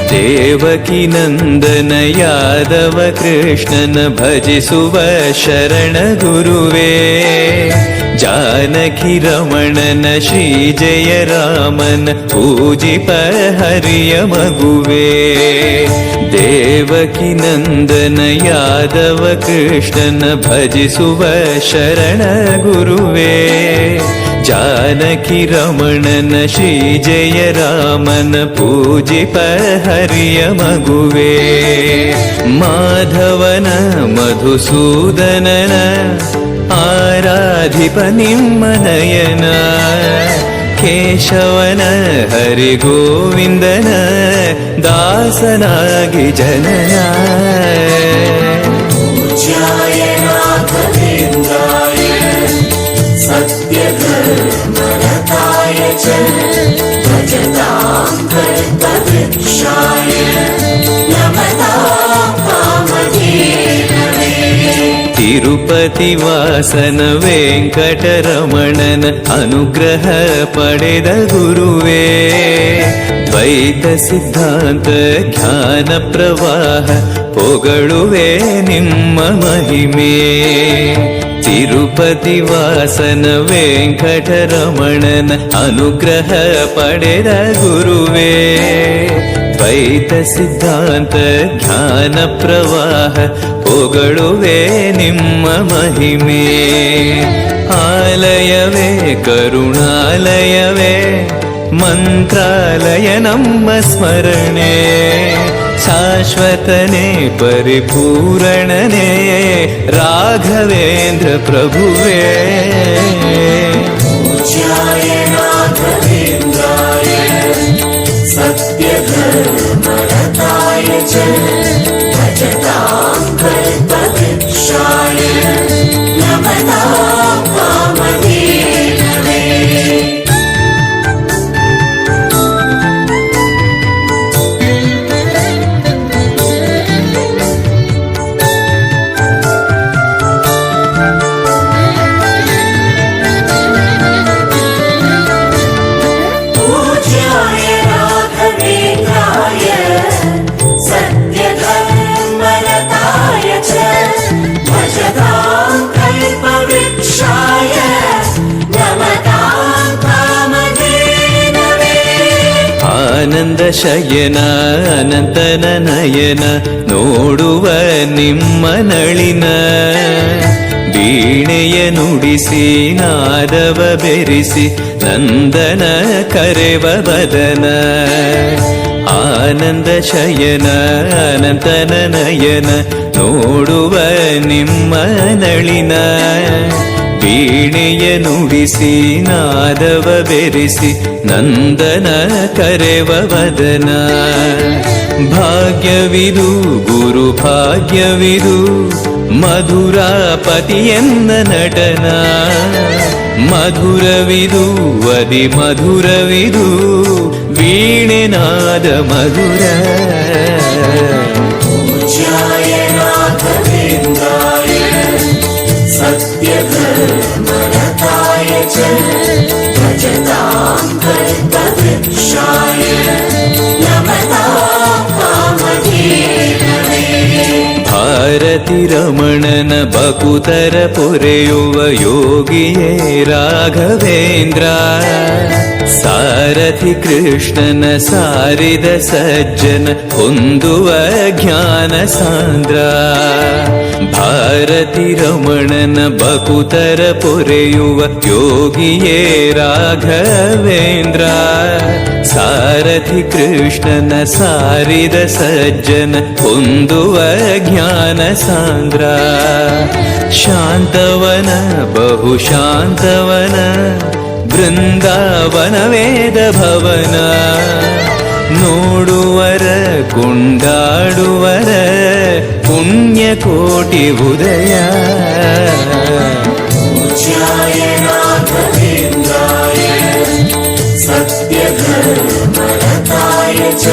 ದೇವಕಿ ನಂದನ ಯಾದವ ಕೃಷ್ಣನ ಭಜಿಸುವ ಶರಣ ಗುರುವೇ. ಜಾನಕಿ ರಮಣನ ಶ್ರೀ ಜಯ ರಾಮನ ಪೂಜಿಪ ಹರಿಯ ಮಗುವೇ. ದೇವಕಿ ನಂದನ ಯಾದವ ಕೃಷ್ಣನ ಭಜಿಸುವ ಶರಣ ಗುರುವೇ. ಜಾನಕಿ ರಮಣನ ಶ್ರೀ ಜಯ ರಾಮನ ಪೂಜಿಪ ಹರಿಯ ಮಗುವೇ. ಮಾಧವನ ಮಧುಸೂದನನ ಆರಾಧಿಪ ನಿಮ್ಮ ನಯನ. ಕೇಶವನ ಹರಿ ಗೋವಿಂದನ ದಾಸನಾಗಿ ಜನನ. ಪೂಜ್ಯಾಯ ರಾಘವೇಂದ್ರಾಯ ಸತ್ಯಧರ್ಮರತಾಯ ಚ ಭಜತಾಂ ಕಲ್ಪವೃಕ್ಷಾಯ ನಮತಾಂ ಕಾಮಧೇನವೇ. ತಿರುಪತಿ ವಾಸನ ವೆಂಕಟರಮಣನ ಅನುಗ್ರಹ ಪಡೆದ ಗುರುವೇ. ದ್ವೈತ ಸಿದ್ಧಾಂತ ಜ್ಞಾನ ಪ್ರವಾಹ ಪೊಗಳುವೆ ನಿಮ್ಮ ಮಹಿಮೆ. ತಿರುಪತಿ ವಾಸನ ವೆಂಕಟರಮಣನ ಅನುಗ್ರಹ ಪಡೆದ ಗುರುವೇ. ದ್ವೈತ ಸಿದ್ಧಾಂತ ಜ್ಞಾನ ಪ್ರವಾಹ ಪೊಗಳುವೆ ನಿಮ್ಮ ಮಹಿಮೆ. ಆಲಯವೇ ಕರುಣಾಲಯವೇ ಮಂತ್ರಾಲಯ ನಮ್ಮ ಸ್ಮರಣೆ. ಶಾಶ್ವತನೇ ಪರಿಪೂರಣನೇ ರಾಘವೇಂದ್ರ ಪ್ರಭುವೇ. ಪೂಜ್ಯಾಯ ರಾಘವೇಂದ್ರಾಯ ಸತ್ಯಧರ್ಮರತಾಯ ಚ ಭಜತಾಂ ಕಲ್ಪವೃಕ್ಷಾಯ ನಮತಾಂ ಕಾಮಧೇನವೇ. ಆನಂದ ಶಯನ ಅನಂತನ ನಯನ ನೋಡುವ ನಿಮ್ಮ ನಳಿನ. ವೀಣೆಯ ನುಡಿಸಿ ನಾದವ ಬೆರೆಸಿ ನಂದನ ಕರೆವ ಬದನ. ಆನಂದ ಶಯನ ಅನಂತನ ನಯನ ನೋಡುವ ನಿಮ್ಮ ನಳಿನ. ವೀಣೆಯ ನುಡಿಸಿ ನಾದವ ಬೆರೆಸಿ ನಂದನ ಕರೆವ ವದನ. ಭಾಗ್ಯವಿದು ಗುರು ಭಾಗ್ಯವಿದು ಮಧುರಾಪತಿಯನ್ನ ನಟನ. ಮಧುರವಿದು ವದಿ ಮಧುರವಿದು ವೀಣೆನಾದ ಮಧುರ. ಪೂಜ್ಯಾಯ ರಾಘವೇಂದ್ರಾಯ ಸತ್ಯಧರ್ಮರತಾಯ ಚ ಭಜತಾಂ ಕಲ್ಪವೃಕ್ಷಾಯ ನಮತಾಂ ಕಾಮಧೇನವೇ. ಭಾರತಿ ರಮಣನ ಬಕುತರ ಪೊರೆಯುವ ಯೋಗಿಯೇ ರಾಘವೇಂದ್ರ. ಸಾರಥಿ ಕೃಷ್ಣನ ಸಾರಿದ ಸಜ್ಜನ ಹೊಂದುವ ಜ್ಞಾನ ಸಾಂದ್ರ. ಭಾರತಿ ರಮಣನ ಬಕುತರ ಪೊರೆಯುವ ಯೋಗಿಯೇ ರಾಘವೇಂದ್ರ. ಸಾರಥಿ ಕೃಷ್ಣನ ಸಾರಿದ ಸಜ್ಜನ ಹೊಂದುವ ಜ್ಞಾನ ಸಾಂದ್ರ. ಶಾಂತವನ ಬಹು ಶಾಂತವನ ಬೃಂದಾವನ ವೇದ ಭವನ. ನೋಡುವರ ಕೊಂಡಾಡುವರ ಪುಣ್ಯಕೋಟಿ ಉದಯ. ಪೂಜ್ಯಾಯ ರಾಘವೇಂದ್ರಾಯ ಸತ್ಯಧರ್ಮರತಾಯ ಚ